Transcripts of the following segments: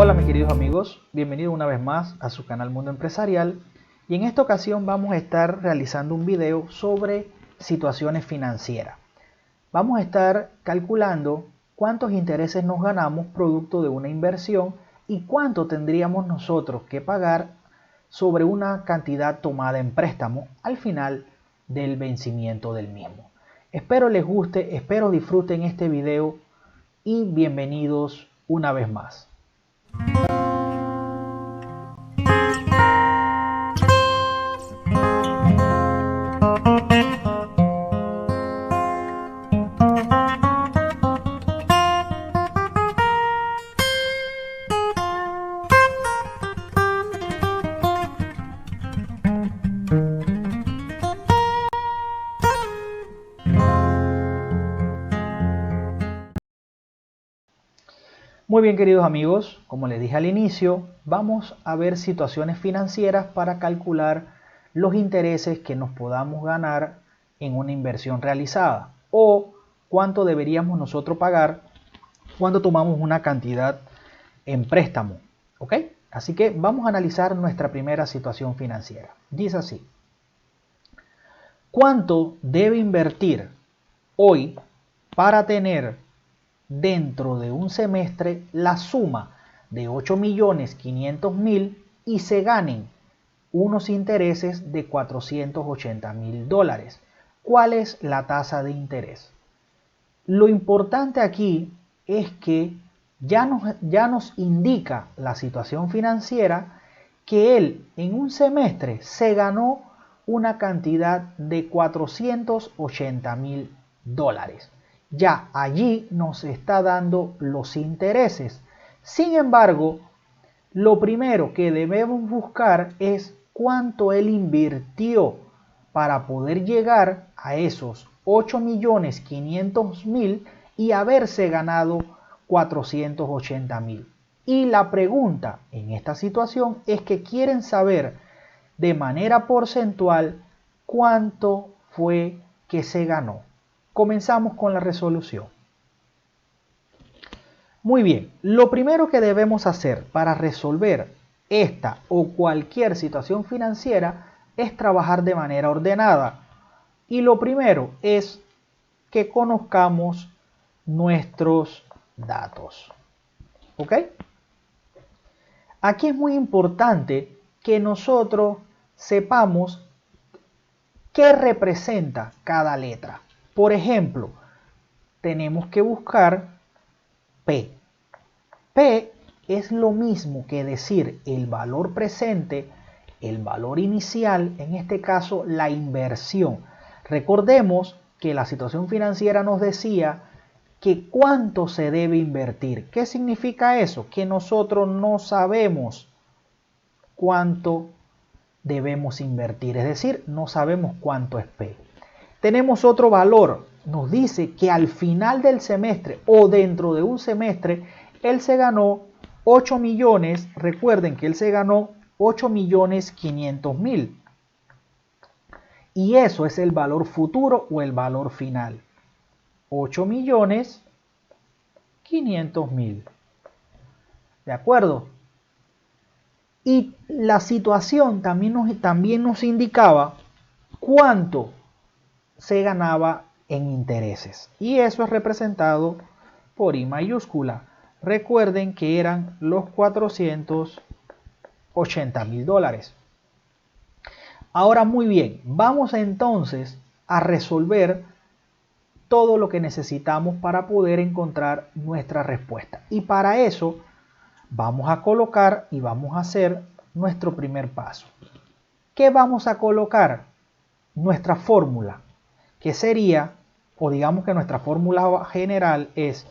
Hola mis queridos amigos, bienvenidos una vez más a su canal Mundo Empresarial, y en esta ocasión vamos a estar realizando un video sobre situaciones financieras. Vamos a estar calculando cuántos intereses nos ganamos producto de una inversión y cuánto tendríamos nosotros que pagar sobre una cantidad tomada en préstamo al final del vencimiento del mismo. Espero les guste, espero disfruten este video y bienvenidos una vez más. Muy bien, queridos amigos, como les dije al inicio, vamos a ver situaciones financieras para calcular los intereses que nos podamos ganar en una inversión realizada o cuánto deberíamos nosotros pagar cuando tomamos una cantidad en préstamo. ¿Ok? Así que vamos a analizar nuestra primera situación financiera. Dice así: ¿cuánto debe invertir hoy para tener dentro de un semestre la suma de 8.500.000 y se ganen unos intereses de $480.000? ¿Cuál es la tasa de interés? Lo importante aquí es que ya nos indica la situación financiera que él en un semestre se ganó una cantidad de $480.000. Ya allí nos está dando los intereses. Sin embargo, lo primero que debemos buscar es cuánto él invirtió para poder llegar a esos 8.500.000 y haberse ganado 480.000. Y la pregunta en esta situación es que quieren saber de manera porcentual cuánto fue que se ganó. Comenzamos con la resolución. Muy bien, lo primero que debemos hacer para resolver esta o cualquier situación financiera es trabajar de manera ordenada. Y lo primero es que conozcamos nuestros datos. ¿Ok? Aquí es muy importante que nosotros sepamos qué representa cada letra. Por ejemplo, tenemos que buscar P. P es lo mismo que decir el valor presente, el valor inicial, en este caso la inversión. Recordemos que la situación financiera nos decía que cuánto se debe invertir. ¿Qué significa eso? Que nosotros no sabemos cuánto debemos invertir, es decir, no sabemos cuánto es P. Tenemos otro valor, nos dice que al final del semestre o dentro de un semestre él se ganó 8 millones, recuerden que él se ganó 8.500.000 y eso es el valor futuro o el valor final, 8.500.000. ¿De acuerdo? Y la situación también nos indicaba cuánto se ganaba en intereses. Y eso es representado por I mayúscula. Recuerden que eran los $480.000. Ahora muy bien, vamos entonces a resolver todo lo que necesitamos para poder encontrar nuestra respuesta. Y para eso vamos a colocar y vamos a hacer nuestro primer paso. ¿Qué vamos a colocar? Nuestra fórmula, que sería, o digamos que nuestra fórmula general es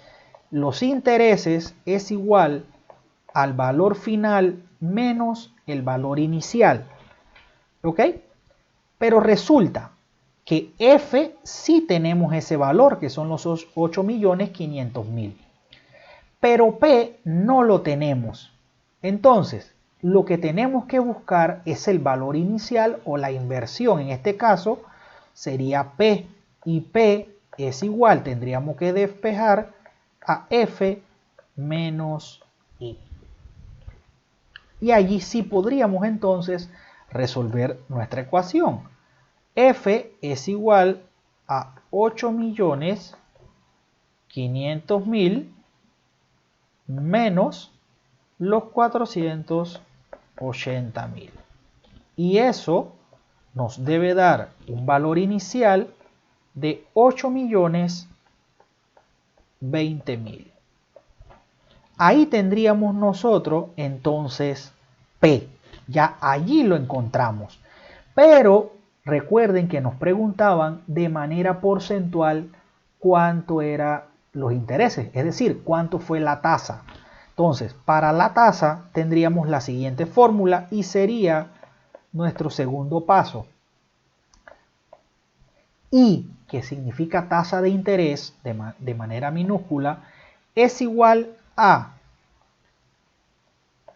los intereses es igual al valor final menos el valor inicial. ¿Ok? Pero resulta que F sí tenemos ese valor, que son los 8.500.000. Pero P no lo tenemos. Entonces, lo que tenemos que buscar es el valor inicial o la inversión. En este caso, sería P. Y P es igual, tendríamos que despejar a F menos I. Y allí sí podríamos entonces resolver nuestra ecuación. F es igual a 8.500.000 menos los 480.000. Y eso nos debe dar un valor inicial de 8.020.000. Ahí tendríamos nosotros entonces P. Ya allí lo encontramos. Pero recuerden que nos preguntaban de manera porcentual cuánto eran los intereses, es decir, cuánto fue la tasa. Entonces, para la tasa tendríamos la siguiente fórmula y sería nuestro segundo paso. I, que significa tasa de interés de manera minúscula, es igual a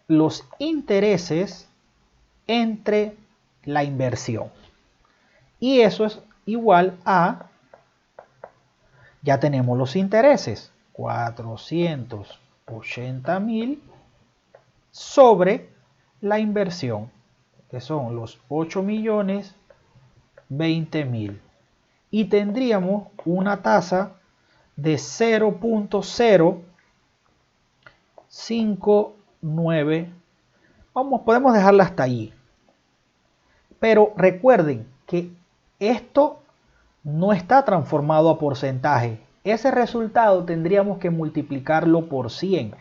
los intereses entre la inversión. Y eso es igual a, ya tenemos los intereses, 480.000 sobre la inversión, que son los 8.020.000. Y tendríamos una tasa de 0.059. Podemos dejarla hasta allí. Pero recuerden que esto no está transformado a porcentaje. Ese resultado tendríamos que multiplicarlo por 100.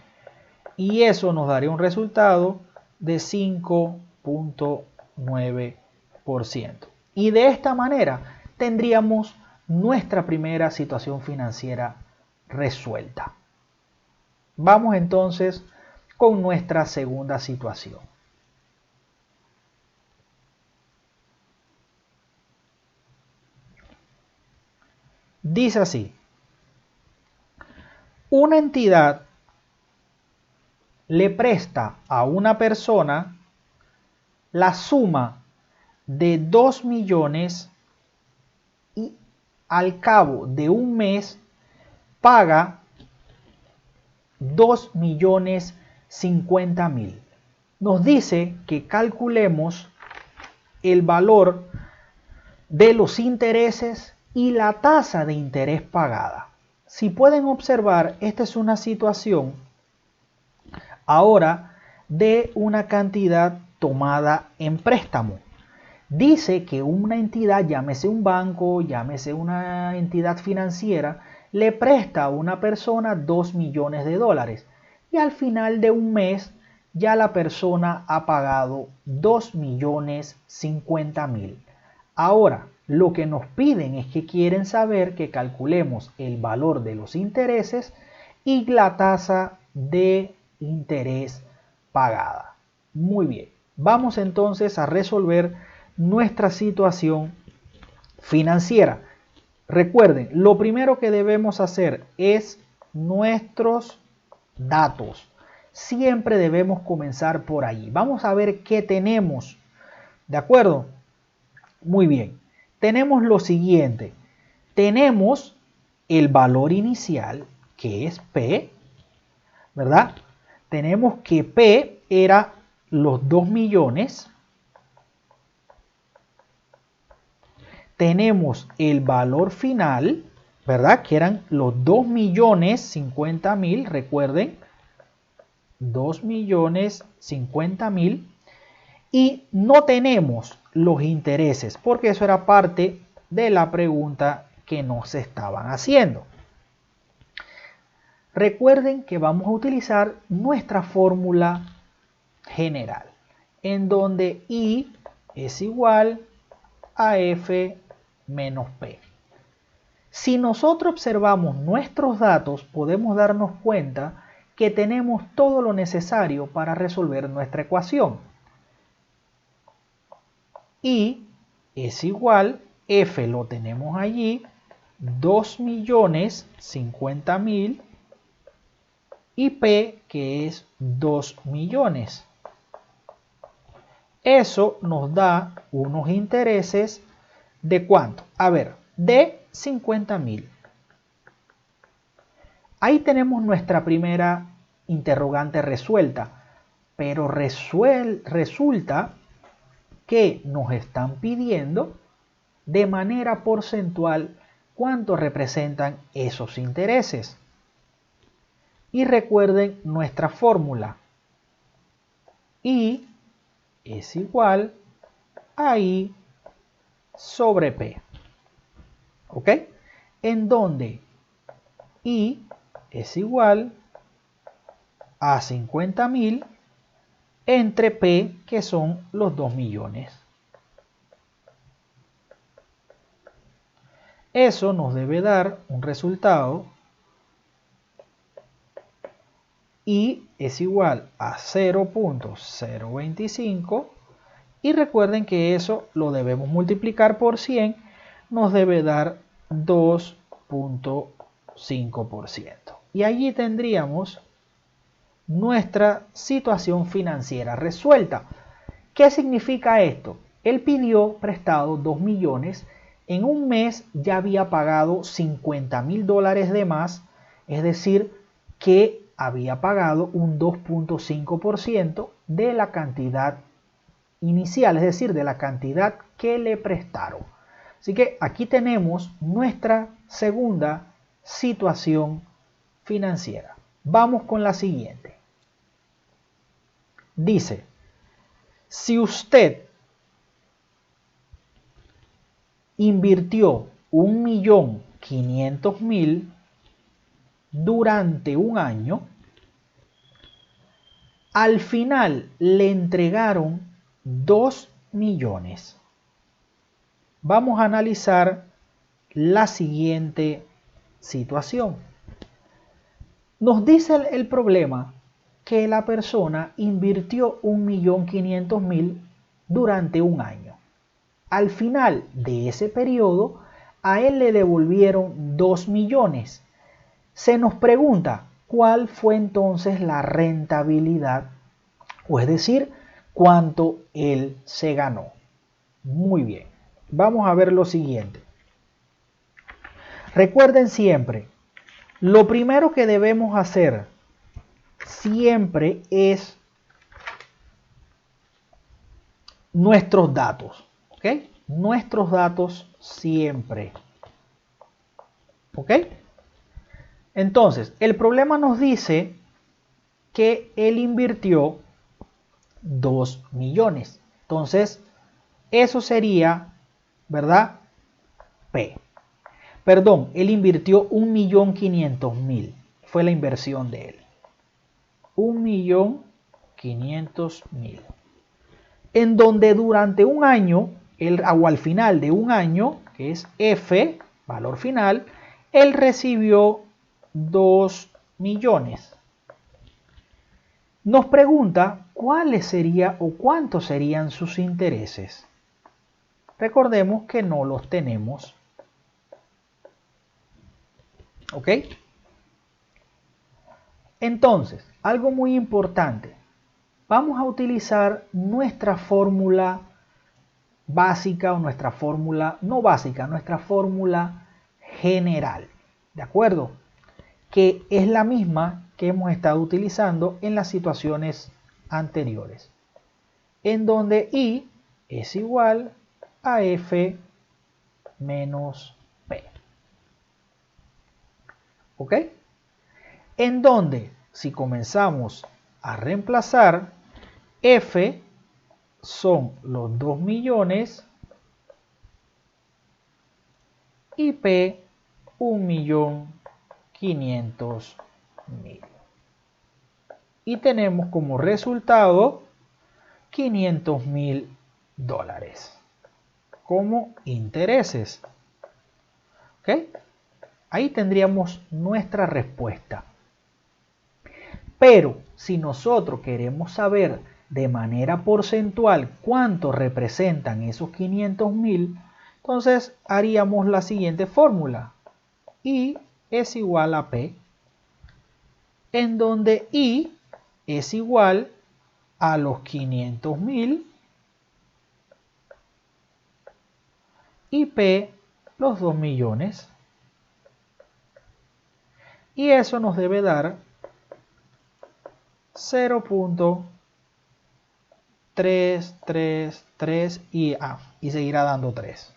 Y eso nos daría un resultado de 5.9%. Y de esta manera tendríamos nuestra primera situación financiera resuelta. Vamos entonces con nuestra segunda situación. Dice así: una entidad le presta a una persona la suma de 2 millones y al cabo de un mes paga 2.050.000. Nos dice que calculemos el valor de los intereses y la tasa de interés pagada. Si pueden observar, esta es una situación ahora de una cantidad tomada en préstamo. Dice que una entidad, llámese un banco, llámese una entidad financiera, le presta a una persona 2 millones de dólares y al final de un mes ya la persona ha pagado 2.050.000. Ahora, lo que nos piden es que quieren saber que calculemos el valor de los intereses y la tasa de interés pagada. Muy bien, vamos entonces a resolver nuestra situación financiera. Recuerden, lo primero que debemos hacer es nuestros datos. Siempre debemos comenzar por allí. Vamos a ver qué tenemos. ¿De acuerdo? Muy bien. Tenemos lo siguiente. Tenemos el valor inicial, que es P, ¿verdad? Tenemos que P era los 2 millones. Tenemos el valor final, ¿verdad? Que eran los 2.050.000, recuerden, 2.050.000. Y no tenemos los intereses, porque eso era parte de la pregunta que nos estaban haciendo. Recuerden que vamos a utilizar nuestra fórmula general, en donde I es igual a F menos P. Si nosotros observamos nuestros datos, podemos darnos cuenta que tenemos todo lo necesario para resolver nuestra ecuación. I es igual, F lo tenemos allí, 2.050.000 y P que es 2 millones. Eso nos da unos intereses de ¿cuánto? A ver, de 50.000. Ahí tenemos nuestra primera interrogante resuelta. pero resulta que nos están pidiendo de manera porcentual cuánto representan esos intereses. Y recuerden nuestra fórmula. I es igual a I sobre P. ¿Ok? En donde I es igual a 50.000 entre P, que son los 2 millones. Eso nos debe dar un resultado. I es igual a 0.025 y recuerden que eso lo debemos multiplicar por 100, nos debe dar 2.5%. Y allí tendríamos nuestra situación financiera resuelta. ¿Qué significa esto? Él pidió prestado 2 millones, en un mes ya había pagado $50.000 de más, es decir, que había pagado un 2.5% de la cantidad inicial, es decir, de la cantidad que le prestaron. Así que aquí tenemos nuestra segunda situación financiera. Vamos con la siguiente. Dice, si usted invirtió 1.500.000 durante un año, al final le entregaron 2 millones. Vamos a analizar la siguiente situación. Nos dice el problema que la persona invirtió 1.500.000 durante un año. Al final de ese periodo, a él le devolvieron 2 millones. Se nos pregunta, ¿cuál fue entonces la rentabilidad? O es decir, ¿cuánto él se ganó? Muy bien, vamos a ver lo siguiente. Recuerden siempre, lo primero que debemos hacer siempre es nuestros datos, ¿ok? Nuestros datos siempre, ¿ok? Entonces, el problema nos dice que él invirtió 2 millones. Entonces, eso sería, ¿verdad? P. Perdón, él invirtió 1.500.000. Fue la inversión de él. 1.500.000. En donde durante un año, o al final de un año, que es F, valor final, él recibió 2 millones. Nos pregunta cuáles serían o cuántos serían sus intereses. Recordemos que no los tenemos. ¿Ok? Entonces, algo muy importante. Vamos a utilizar nuestra fórmula básica o nuestra fórmula, no básica, nuestra fórmula general. ¿De acuerdo? Que es la misma que hemos estado utilizando en las situaciones anteriores. En donde I es igual a F menos P. ¿Ok? En donde, si comenzamos a reemplazar, F son los 2 millones y P 1.500.000. Y tenemos como resultado $500.000 como intereses. ¿Ok? Ahí tendríamos nuestra respuesta. Pero si nosotros queremos saber de manera porcentual cuánto representan esos 500.000, entonces haríamos la siguiente fórmula. I es igual a P, en donde I es igual a los 500.000 y P los 2 millones. Y eso nos debe dar 0.025%. 3, 3 y seguirá dando 3.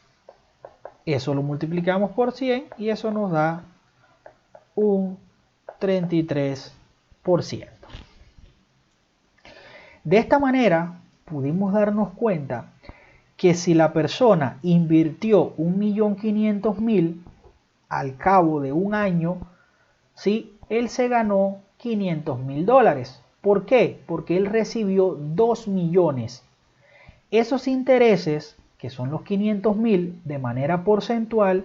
Eso lo multiplicamos por 100 y eso nos da un 33%. De esta manera pudimos darnos cuenta que si la persona invirtió 1.500.000 al cabo de un año, ¿sí? Él se ganó $500.000. ¿Por qué? Porque él recibió 2 millones. Esos intereses, que son los 500.000 de manera porcentual,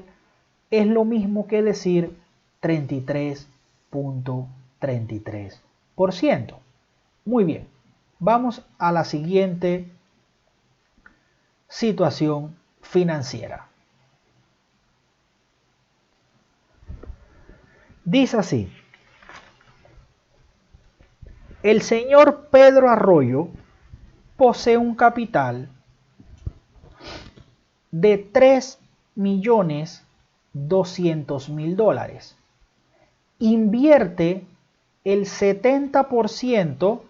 es lo mismo que decir 33.33%. Muy bien, vamos a la siguiente situación financiera. Dice así: el señor Pedro Arroyo posee un capital de $3.200.000. Invierte el 70%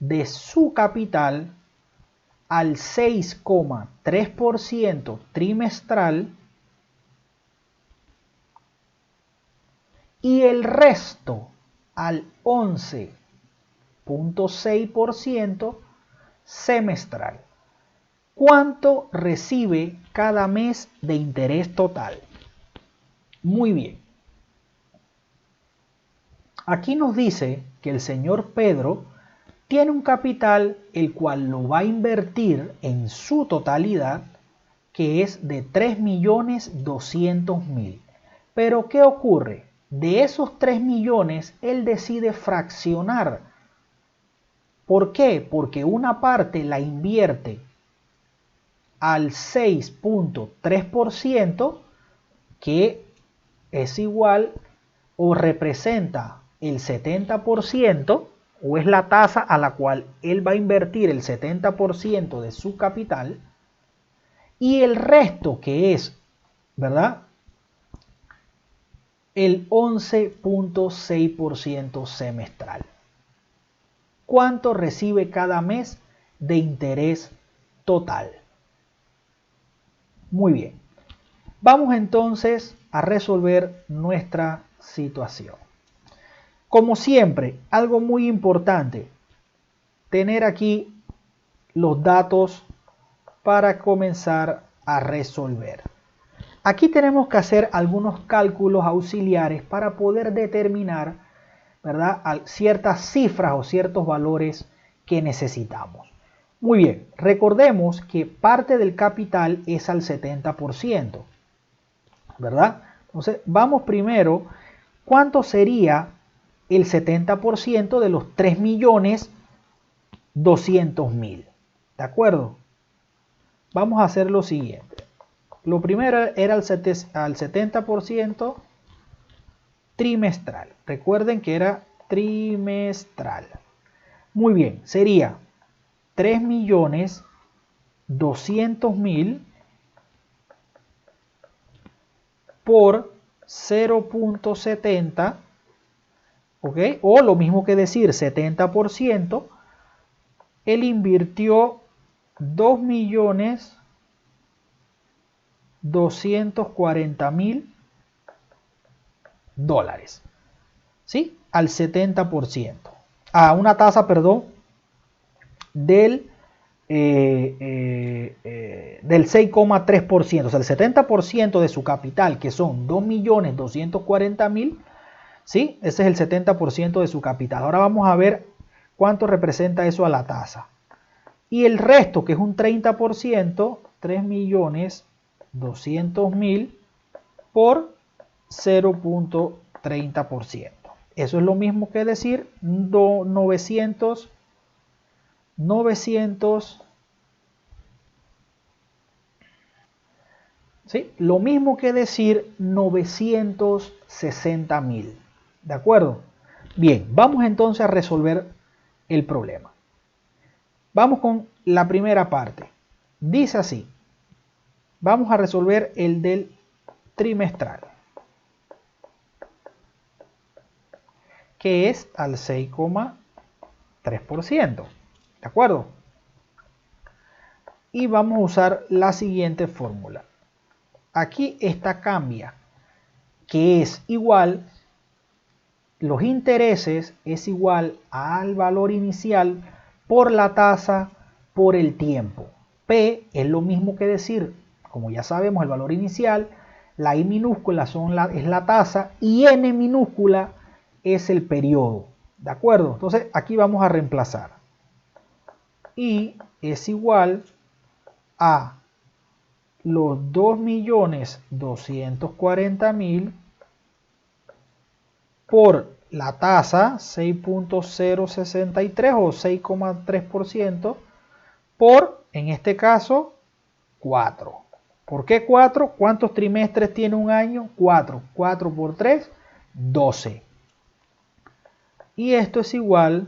de su capital al 6,3% trimestral y el resto al 11,6% semestral. ¿Cuánto recibe cada mes de interés total? Muy bien. Aquí nos dice que el señor Pedro tiene un capital el cual lo va a invertir en su totalidad, que es de 3.200.000. Pero ¿qué ocurre? De esos 3 millones, él decide fraccionar. ¿Por qué? Porque una parte la invierte al 6,3%, que es igual o representa el 70%, o es la tasa a la cual él va a invertir el 70% de su capital, y el resto, que es, ¿verdad?, el 11,6% semestral. ¿Cuánto recibe cada mes de interés total? Muy bien. Vamos entonces a resolver nuestra situación. Como siempre, algo muy importante, tener aquí los datos para comenzar a resolver. Aquí tenemos que hacer algunos cálculos auxiliares para poder determinar, ¿verdad?, ciertas cifras o ciertos valores que necesitamos. Muy bien, recordemos que parte del capital es al 70%, ¿verdad? Entonces, vamos primero, ¿cuánto sería el 70% de los 3.200.000? ¿De acuerdo? Vamos a hacer lo siguiente. Lo primero era al 70% trimestral. Recuerden que era trimestral. Muy bien, sería 3.200.000 por 0,70, ¿ok? O lo mismo que decir 70%, él invirtió 2.240.000 $, ¿sí? Al 70%. A una tasa, perdón, del 6,3%. O sea, el 70% de su capital, que son 2.240.000, ¿sí? Ese es el 70% de su capital. Ahora vamos a ver cuánto representa eso a la tasa. Y el resto, que es un 30%, 3.200.000 por 0,30%. Eso es lo mismo que decir 900, ¿sí? Lo mismo que decir 960.000. ¿De acuerdo? Bien, vamos entonces a resolver el problema. Vamos con la primera parte. Dice así. Vamos a resolver el del trimestral, que es al 6,3%. ¿De acuerdo? Y vamos a usar la siguiente fórmula. Aquí esta cambia, que es igual, los intereses es igual al valor inicial por la tasa por el tiempo. P es lo mismo que decir, como ya sabemos, el valor inicial, la I minúscula es la tasa y N minúscula es el periodo. ¿De acuerdo? Entonces aquí vamos a reemplazar. I es igual a los 2.240.000 por la tasa 6.063 o 6,3% por, en este caso, 4. ¿Por qué 4? ¿Cuántos trimestres tiene un año? 4. 4 por 3, 12. Y esto es igual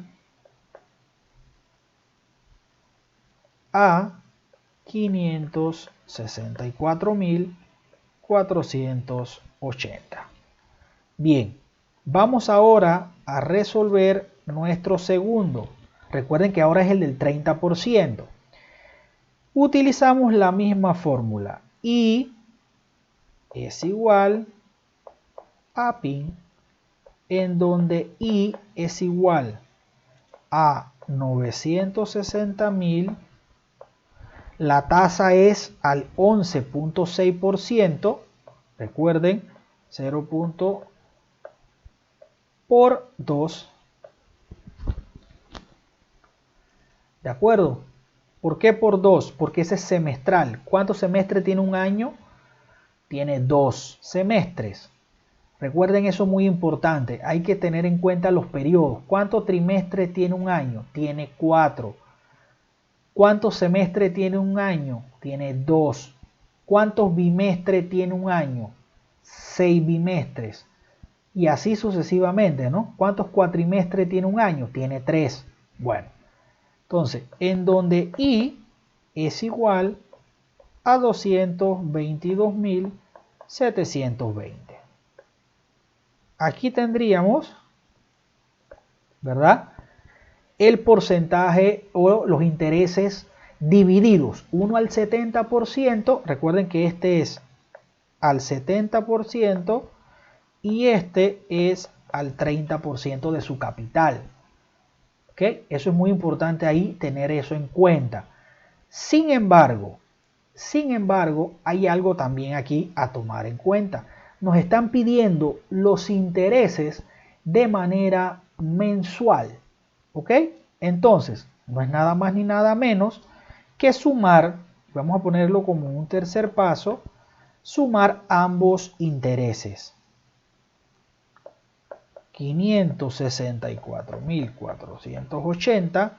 a 564.480. Bien, vamos ahora a resolver nuestro segundo. Recuerden que ahora es el del 30%. Utilizamos la misma fórmula. I es igual a PIN, en donde I es igual a 960.000. La tasa es al 11.6%. Recuerden, 0. Por 2. ¿De acuerdo? ¿Por qué por 2? Porque ese es semestral. ¿Cuántos semestres tiene un año? Tiene 2 semestres. Recuerden eso, muy importante. Hay que tener en cuenta los periodos. ¿Cuántos trimestres tiene un año? Tiene 4. ¿Cuántos semestres tiene un año? Tiene 2. ¿Cuántos bimestres tiene un año? 6 bimestres. Y así sucesivamente, ¿no? ¿Cuántos cuatrimestres tiene un año? Tiene 3. Bueno, entonces, en donde I es igual a 222.720. Aquí tendríamos, ¿verdad?, el porcentaje o los intereses divididos. Uno al 70%, recuerden que este es al 70% y este es al 30% de su capital. ¿Ok? Eso es muy importante ahí, tener eso en cuenta. Sin embargo, hay algo también aquí a tomar en cuenta. Nos están pidiendo los intereses de manera mensual. ¿Ok? Entonces, no es nada más ni nada menos que sumar, vamos a ponerlo como un tercer paso, sumar ambos intereses. 564.480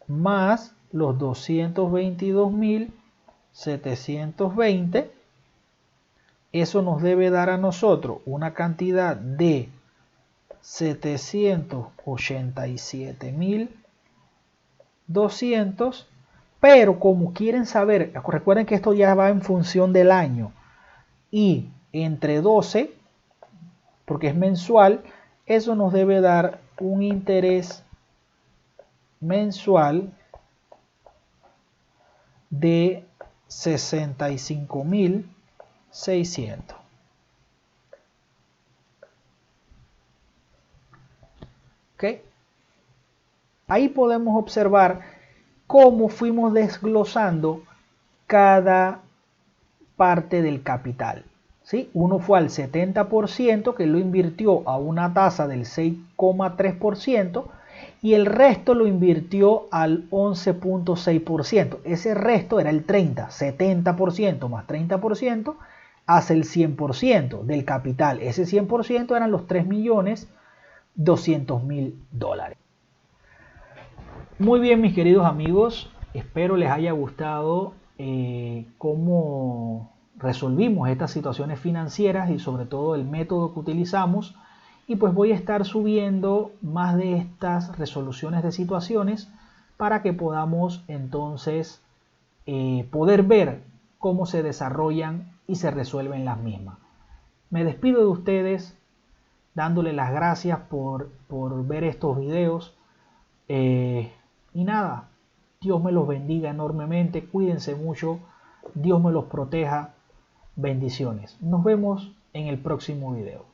más los 222.720. Eso nos debe dar a nosotros una cantidad de 787.200, pero como quieren saber, recuerden que esto ya va en función del año y entre 12, porque es mensual, eso nos debe dar un interés mensual de 65.600. ¿Ok? Ahí podemos observar cómo fuimos desglosando cada parte del capital. ¿Sí? Uno fue al 70%, que lo invirtió a una tasa del 6,3%, y el resto lo invirtió al 11.6%. Ese resto era el 30, 70% más 30% hace el 100% del capital. Ese 100% eran los 3.200.000 dólares. Muy bien, mis queridos amigos, espero les haya gustado cómo resolvimos estas situaciones financieras y sobre todo el método que utilizamos. Y pues voy a estar subiendo más de estas resoluciones de situaciones para que podamos entonces poder ver cómo se desarrollan y se resuelven las mismas. Me despido de ustedes dándoles las gracias por ver estos videos. Y nada, Dios me los bendiga enormemente, cuídense mucho, Dios me los proteja, bendiciones. Nos vemos en el próximo video.